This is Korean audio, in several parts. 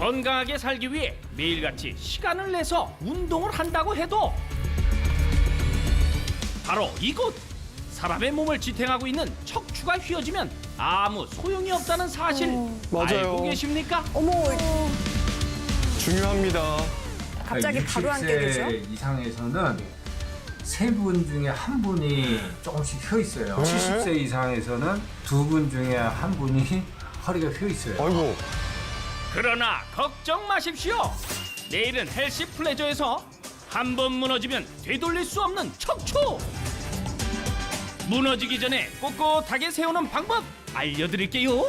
건강하게 살기 위해 매일같이 시간을 내서 운동을 한다고 해도 바로 이곳! 사람의 몸을 지탱하고 있는 척추가 휘어지면 아무 소용이 없다는 사실 맞아요. 알고 계십니까? 어머, 중요합니다. 갑자기 바로 앉게 되죠? 60세 이상에서는 세 분 중에 한 분이 조금씩 휘어 있어요. 70세 이상에서는 두 분 중에 한 분이 허리가 휘어 있어요. 아이고. 그러나 걱정 마십시오. 내일은 헬시 플레저에서 한 번 무너지면 되돌릴 수 없는 척추. 무너지기 전에 꼿꼿하게 세우는 방법 알려드릴게요.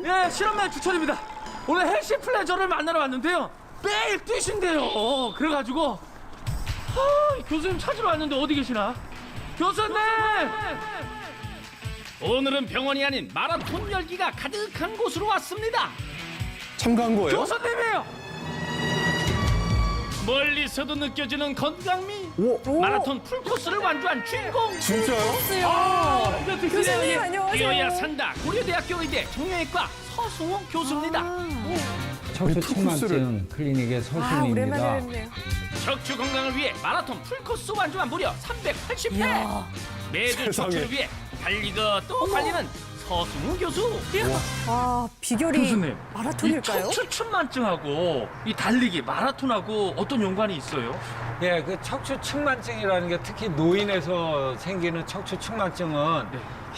예, 실험맨 주철입니다. 오늘 헬시 플레저를 만나러 왔는데요. 매일 뛰신대요. 그래가지고 교수님 찾으러 왔는데 어디 계시나? 교수님! 오늘은 병원이 아닌 마라톤 열기가 가득한 곳으로 왔습니다. 참가한 거예요? 교수님이에요. 멀리서도 느껴지는 건강미. 오. 마라톤 풀코스를 완주한 주인공. 진짜요? 교수님 안녕하세요. 뛰어야 산다. 고려대학교 의대 정형외과 서수홍 교수입니다. 척추 풀코스를. 측만증 클리닉의 아, 서수민입니다. 오랜만에 뵙네요. 척추 건강을 위해 마라톤 풀코스 완주한 무려 380회. 매주 세상에. 척추를 위해 달리고 또 달리는 서수홍 교수. 아, 비결이 교수님, 이 마라톤일까요? 척추 측만증하고 이 달리기 마라톤하고 어떤 연관이 있어요? 예, 그 척추 측만증이라는 게 특히 노인에서 생기는 척추 측만증은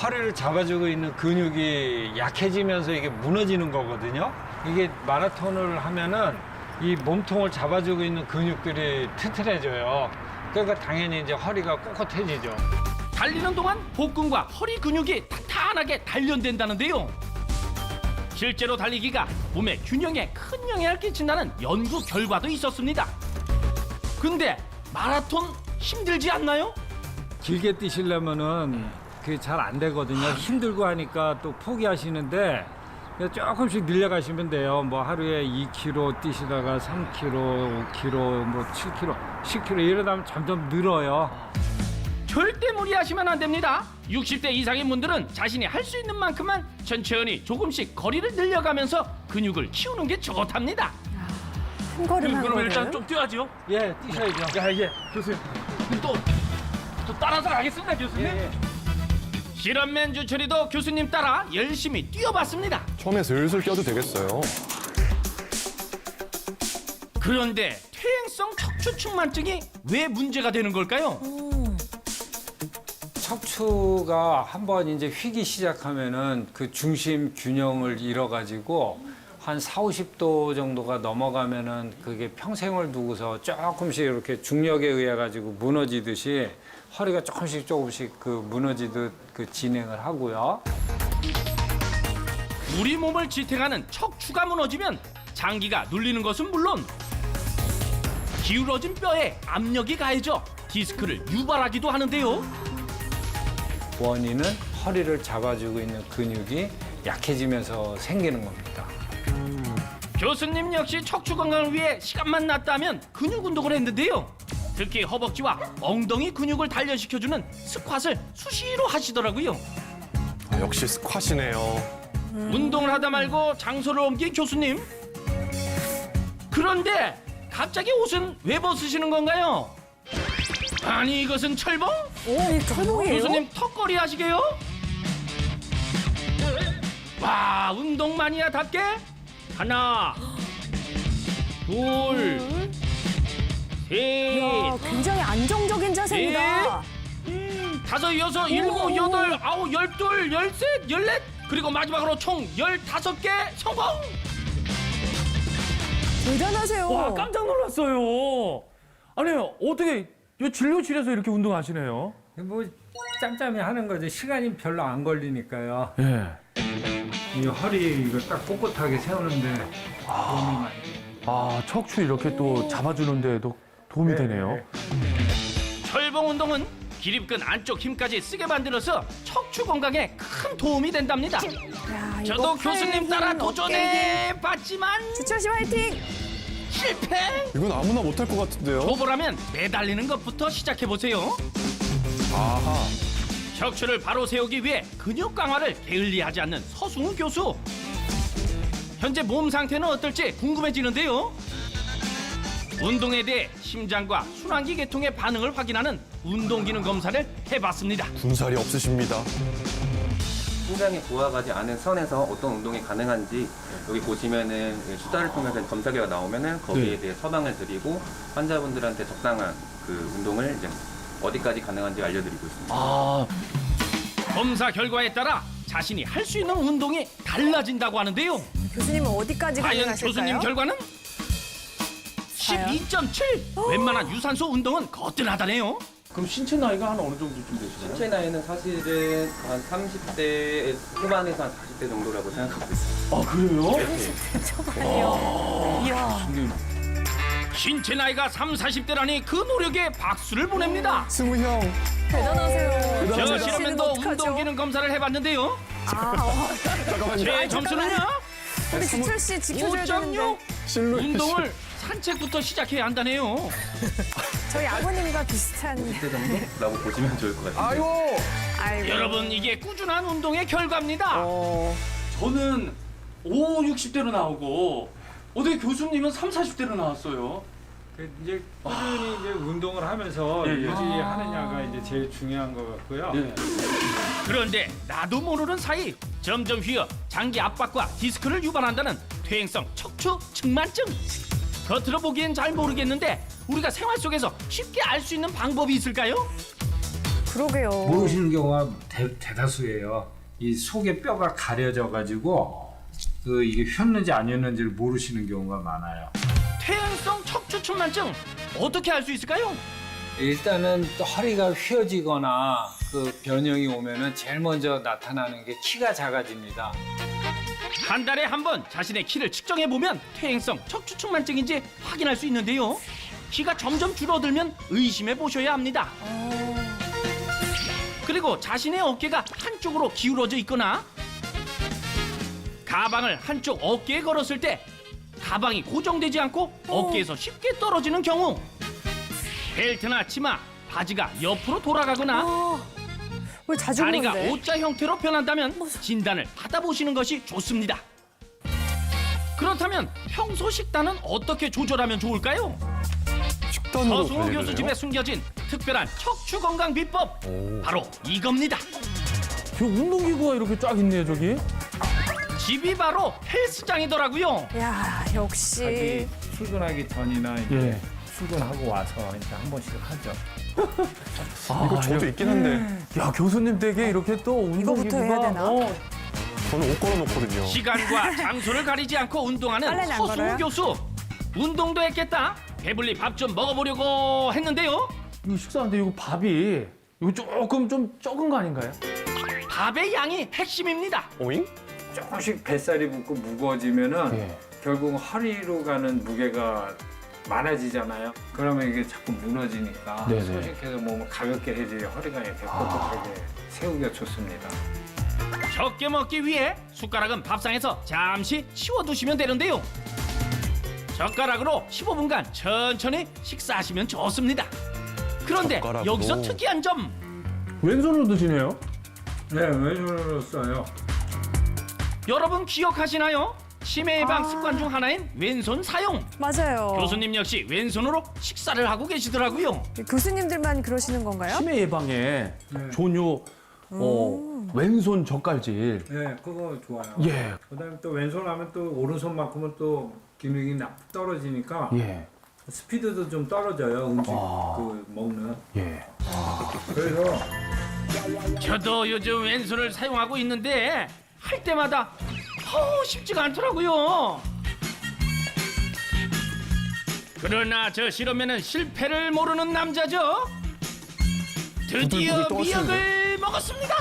허리를 잡아주고 있는 근육이 약해지면서 이게 무너지는 거거든요. 이게 마라톤을 하면은 이 몸통을 잡아주고 있는 근육들이 튼튼해져요. 그러니까 당연히 이제 허리가 꼿꼿해지죠. 달리는 동안 복근과 허리 근육이 탄탄하게 단련된다는데요. 실제로 달리기가 몸의 균형에 큰 영향을 끼친다는 연구 결과도 있었습니다. 근데 마라톤 힘들지 않나요? 길게 뛰시려면은 그게 잘 안 되거든요. 힘들고 하니까 또 포기하시는데 조금씩 늘려가시면 돼요. 뭐 하루에 2km 뛰시다가 3km, 5km, 뭐 7km, 10km 이러다 보면 점점 늘어요. 절대 무리하시면 안 됩니다. 60대 이상인 분들은 자신이 할 수 있는 만큼만 천천히 조금씩 거리를 늘려가면서 근육을 키우는 게 좋답니다. 한 걸음 한 그럼 걸음. 일단 좀 뛰어야죠. 예, 뛰셔야죠. 야, 예, 교수님. 또 따라서 가겠습니다, 교수님. 예, 예. 실험맨 주철이도 교수님 따라 열심히 뛰어봤습니다. 처음에 슬슬 껴도 되겠어요. 그런데 퇴행성 척추 측만증이 왜 문제가 되는 걸까요? 척추가 한번 이제 휘기 시작하면은 그 중심 균형을 잃어가지고 한 4, 50도 정도가 넘어가면은 그게 평생을 두고서 조금씩 이렇게 중력에 의해 가지고 무너지듯이 허리가 조금씩 그 무너지듯 그 진행을 하고요. 우리 몸을 지탱하는 척추가 무너지면 장기가 눌리는 것은 물론 기울어진 뼈에 압력이 가해져 디스크를 유발하기도 하는데요. 원인은 허리를 잡아주고 있는 근육이 약해지면서 생기는 겁니다. 교수님 역시 척추 건강을 위해 시간만 났다면 근육 운동을 했는데요. 특히 허벅지와 엉덩이 근육을 단련시켜주는 스쿼트를 수시로 하시더라고요. 역시 스쿼시네요. 운동을 하다 말고 장소를 옮긴 교수님. 그런데 갑자기 옷은 왜 벗으시는 건가요? 아니 이것은 철봉? 오, 이 철봉이에요? 교수님 턱걸이 하시게요? 와 운동 마니아답게 하나 둘 셋 이야, 굉장히 안정적인 자세입니다. 다섯 여섯 일곱 여덟 아홉 열둘 열셋 열넷 그리고 마지막으로 총 15개 성공! 대단하세요. 와, 깜짝 놀랐어요. 아니, 어떻게 이 진료실에서 이렇게 운동하시네요? 뭐 짬짬이 하는 거죠. 시간이 별로 안 걸리니까요. 예. 이 허리 이거 딱 꼿꼿하게 세우는데 도움이 많이 돼요. 아, 척추 이렇게 또 잡아주는데도 도움이 되네요. 철봉 운동은 기립근 안쪽 힘까지 쓰게 만들어서 척추 건강에 큰 도움이 된답니다. 야, 이거 저도 팔 교수님 힘, 따라 어깨 힘. 도전해 봤지만 주철 씨 화이팅! 실패? 이건 아무나 못할 것 같은데요. 초보라면 매달리는 것부터 시작해보세요. 아하. 척추를 바로 세우기 위해 근육 강화를 게을리하지 않는 서승우 교수. 현재 몸 상태는 어떨지 궁금해지는데요. 운동에 대해 심장과 순환기 계통의 반응을 확인하는 운동기능 검사를 해봤습니다. 군살이 없으십니다. 심장이 부하가지 않은 선에서 어떤 운동이 가능한지 여기 보시면은 수다를 통해서 검사계가 나오면은 거기에 대해 처방을 드리고 환자분들한테 적당한 그 운동을 이제 어디까지 가능한지 알려드리고 있습니다. 아, 검사 결과에 따라 자신이 할 수 있는 운동이 달라진다고 하는데요. 교수님은 어디까지 과연 가능하실까요? 교수님 결과는? 과연? 12.7! 웬만한 유산소 운동은 거뜬하다네요. 그럼 신체 나이가 한 어느 정도쯤 되시나요? 신체 나이는 사실은 한 30대 후반에서 한 40대 정도라고 생각하고 있습니다. 아, 그래요? 초반이요. 이야. 신체 나이가 30, 40대라니 그 노력에 박수를 보냅니다. 승우 형. 대단하세요. 저 씨는 실험면도 어떡하죠? 운동기능 검사를 해봤는데요. 잠깐만요. 제 점수는요? 우리 지철 씨 지켜줘야 5.6! 되는데. 실루엣이. 운동을 산책부터 시작해야 한다네요. 저희 아버님과 비슷한. 10대 정도라고 보시면 좋을 것 같아요. 아이고. 아이고. 여러분 이게 꾸준한 운동의 결과입니다. 저는 5, 60대로 나오고 어떻게 교수님은 3, 40대로 나왔어요? 그 이제 꾸준히 이제 운동을 하면서 예, 예. 유지하느냐가 이제 제일 중요한 것 같고요. 예. 그런데 나도 모르는 사이 점점 휘어 장기 압박과 디스크를 유발한다는 퇴행성 척추 측만증. 겉으로 보기엔 잘 모르겠는데 우리가 생활 속에서 쉽게 알 수 있는 방법이 있을까요? 그러게요. 모르시는 경우가 대다수예요. 이 속에 뼈가 가려져 가지고 그 이게 휘었는지 아니었는지를 모르시는 경우가 많아요. 퇴행성 척추 측만증 어떻게 알 수 있을까요? 일단은 또 허리가 휘어지거나 그 변형이 오면은 제일 먼저 나타나는 게 키가 작아집니다. 한 달에 한 번 자신의 키를 측정해 보면 퇴행성 척추 측만증인지 확인할 수 있는데요. 키가 점점 줄어들면 의심해 보셔야 합니다. 그리고 자신의 어깨가 한쪽으로 기울어져 있거나 가방을 한쪽 어깨에 걸었을 때 가방이 고정되지 않고 어깨에서 쉽게 떨어지는 경우, 벨트나 치마, 바지가 옆으로 돌아가거나 왜 자주 다리가 그러는데? O자 형태로 변한다면 진단을 받아보시는 것이 좋습니다. 그렇다면 평소 식단은 어떻게 조절하면 좋을까요? 식단으로 서승우 관리를 교수 해요? 집에 숨겨진 특별한 척추 건강 비법, 바로 이겁니다. 저 운동기구가 이렇게 쫙 있네요, 저기. 집이 바로 헬스장이더라고요. 야 역시. 출근하기 전이나 이제 예. 출근하고 와서 이제 한 번씩 하죠. 이거 저도 있긴 한데 야, 교수님 댁에 이렇게 또 이거부터 운동기구가 해야 되나? 저는 옷 걸어놓거든요. 시간과 장소를 가리지 않고 운동하는 빨래는 안 서승우 걸어요? 교수. 운동도 했겠다. 배불리 밥 좀 먹어보려고 했는데요. 이거 식사하는데 이거 밥이 이거 조금 좀 적은 거 아닌가요? 밥의 양이 핵심입니다. 오잉? 조금씩 뱃살이 붙고 무거워지면은 예. 결국 허리로 가는 무게가 많아지잖아요. 그러면 이게 자꾸 무너지니까 네네. 소식해서 몸을 가볍게 해줘야 허리가 이렇게 꼿꼿하게 세우기가 좋습니다. 적게 먹기 위해 숟가락은 밥상에서 잠시 치워두시면 되는데요. 젓가락으로 15분간 천천히 식사하시면 좋습니다. 그런데 젓가락으로. 여기서 특이한 점. 왼손으로 드시네요. 네, 왼손으로 써요. 여러분 기억하시나요? 치매 예방 습관 중 하나인 왼손 사용. 맞아요. 교수님 역시 왼손으로 식사를 하고 계시더라고요. 교수님들만 그러시는 건가요? 치매 예방에 좋은 왼손 젓갈질. 네, 그거 좋아요. 예. 그다음에 또 왼손 하면 또 오른손만큼은 또 기능이 떨어지니까 예. 스피드도 좀 떨어져요. 음식 그 먹는. 예. 그래서 저도 요즘 왼손을 사용하고 있는데 할 때마다 쉽지가 않더라고요. 그러나 저 실험에는 실패를 모르는 남자죠. 드디어 부들부들 미역을 먹었습니다.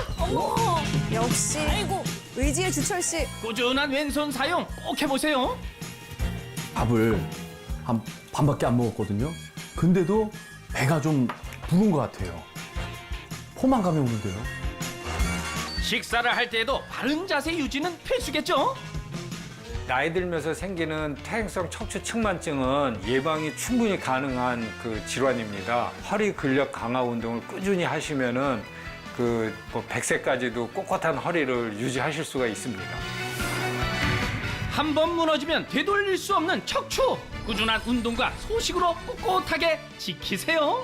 역시. 의지의 주철 씨. 꾸준한 왼손 사용 꼭 해보세요. 밥을 한 반밖에 안 먹었거든요. 근데도 배가 좀 부른 것 같아요. 포만감이 오는데요. 식사를 할 때에도 바른 자세 유지는 필수겠죠. 나이 들면서 생기는 퇴행성 척추 측만증은 예방이 충분히 가능한 그 질환입니다. 허리 근력 강화 운동을 꾸준히 하시면은 그 100세까지도 꼿꼿한 허리를 유지하실 수가 있습니다. 한 번 무너지면 되돌릴 수 없는 척추. 꾸준한 운동과 소식으로 꼿꼿하게 지키세요.